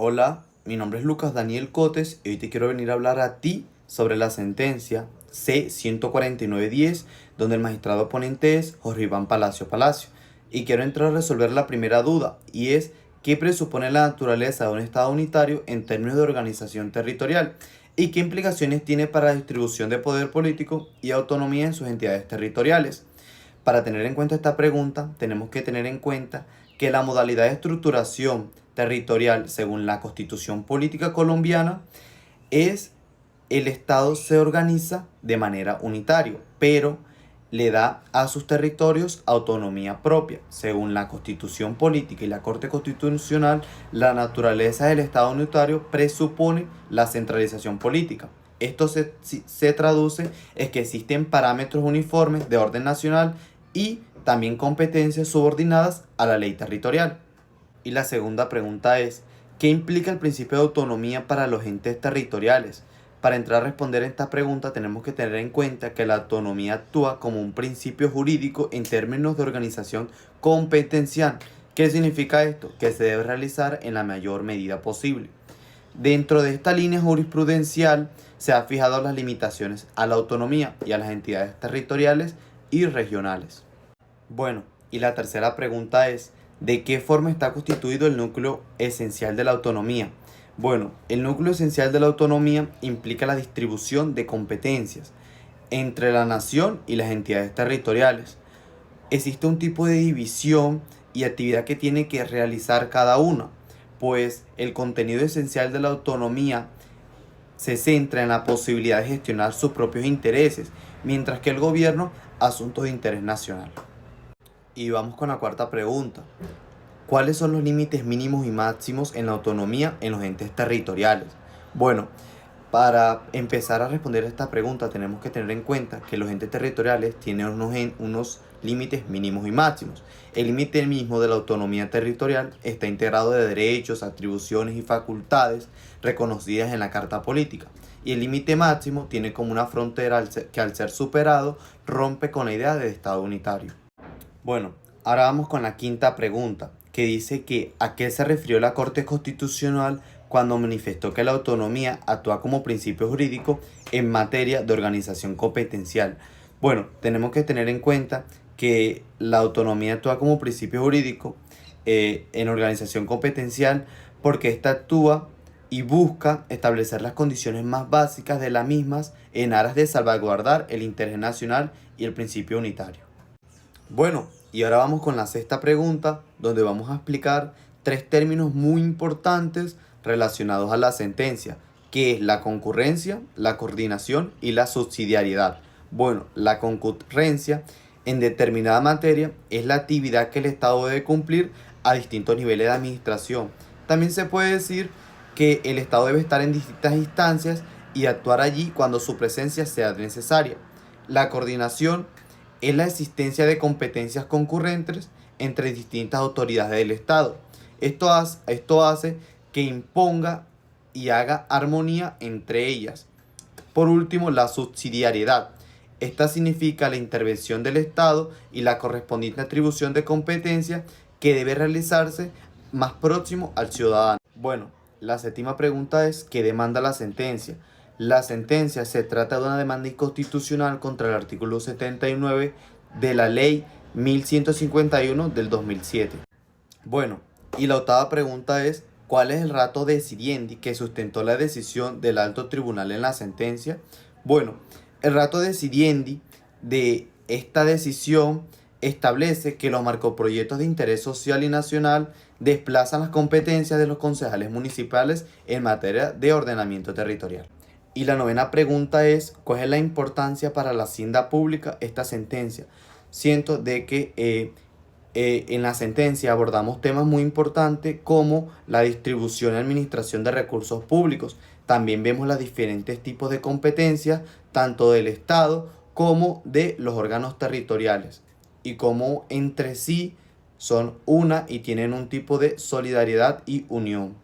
Hola, mi nombre es Lucas Daniel Cotes y hoy te quiero venir a hablar a ti sobre la sentencia C-149-10, donde el magistrado ponente es Jorge Iván Palacio Palacio. Y quiero entrar a resolver la primera duda, y es ¿qué presupone la naturaleza de un Estado unitario en términos de organización territorial? ¿Y qué implicaciones tiene para la distribución de poder político y autonomía en sus entidades territoriales? Para tener en cuenta esta pregunta, tenemos que tener en cuenta que la modalidad de estructuración territorial según la Constitución Política Colombiana es el Estado se organiza de manera unitaria, pero le da a sus territorios autonomía propia. Según la Constitución Política y la Corte Constitucional, la naturaleza del Estado unitario presupone la centralización política. Esto se traduce en que existen parámetros uniformes de orden nacional y también competencias subordinadas a la ley territorial. Y la segunda pregunta es, ¿qué implica el principio de autonomía para los entes territoriales? Para entrar a responder esta pregunta tenemos que tener en cuenta que la autonomía actúa como un principio jurídico en términos de organización competencial. ¿Qué significa esto? Que se debe realizar en la mayor medida posible. Dentro de esta línea jurisprudencial se han fijado las limitaciones a la autonomía y a las entidades territoriales y regionales. Bueno, y la tercera pregunta es, ¿de qué forma está constituido el núcleo esencial de la autonomía? Bueno, el núcleo esencial de la autonomía implica la distribución de competencias entre la nación y las entidades territoriales. Existe un tipo de división y actividad que tiene que realizar cada una, pues el contenido esencial de la autonomía se centra en la posibilidad de gestionar sus propios intereses, mientras que el gobierno asuntos de interés nacional. Y vamos con la cuarta pregunta. ¿Cuáles son los límites mínimos y máximos en la autonomía en los entes territoriales? Bueno, para empezar a responder a esta pregunta tenemos que tener en cuenta que los entes territoriales tienen unos límites mínimos y máximos. El límite mismo de la autonomía territorial está integrado de derechos, atribuciones y facultades reconocidas en la Carta Política. Y el límite máximo tiene como una frontera que al ser superado rompe con la idea de Estado unitario. Bueno, ahora vamos con la quinta pregunta, que dice que ¿a qué se refirió la Corte Constitucional cuando manifestó que la autonomía actúa como principio jurídico en materia de organización competencial? Bueno, tenemos que tener en cuenta que la autonomía actúa como principio jurídico en organización competencial porque ésta actúa y busca establecer las condiciones más básicas de las mismas en aras de salvaguardar el interés nacional y el principio unitario. Bueno, y ahora vamos con la sexta pregunta, donde vamos a explicar tres términos muy importantes relacionados a la sentencia, que es la concurrencia, la coordinación y la subsidiariedad. Bueno, la concurrencia en determinada materia es la actividad que el Estado debe cumplir a distintos niveles de administración. También se puede decir que el Estado debe estar en distintas instancias y actuar allí cuando su presencia sea necesaria. La coordinación es la existencia de competencias concurrentes entre distintas autoridades del Estado. Esto hace que imponga y haga armonía entre ellas. Por último, la subsidiariedad. Esta significa la intervención del Estado y la correspondiente atribución de competencias que debe realizarse más próximo al ciudadano. Bueno, la séptima pregunta es ¿qué demanda la sentencia? La sentencia se trata de una demanda inconstitucional contra el artículo 79 de la ley 1151 del 2007. Bueno, y la octava pregunta es ¿cuál es el rato decidendi que sustentó la decisión del alto tribunal en la sentencia? Bueno, el rato decidendi de esta decisión establece que los marcoproyectos de interés social y nacional desplazan las competencias de los concejales municipales en materia de ordenamiento territorial. Y la novena pregunta es, ¿cuál es la importancia para la hacienda pública esta sentencia? Siento de que en la sentencia abordamos temas muy importantes como la distribución y administración de recursos públicos. También vemos los diferentes tipos de competencias, tanto del Estado como de los órganos territoriales, y cómo entre sí son una y tienen un tipo de solidaridad y unión.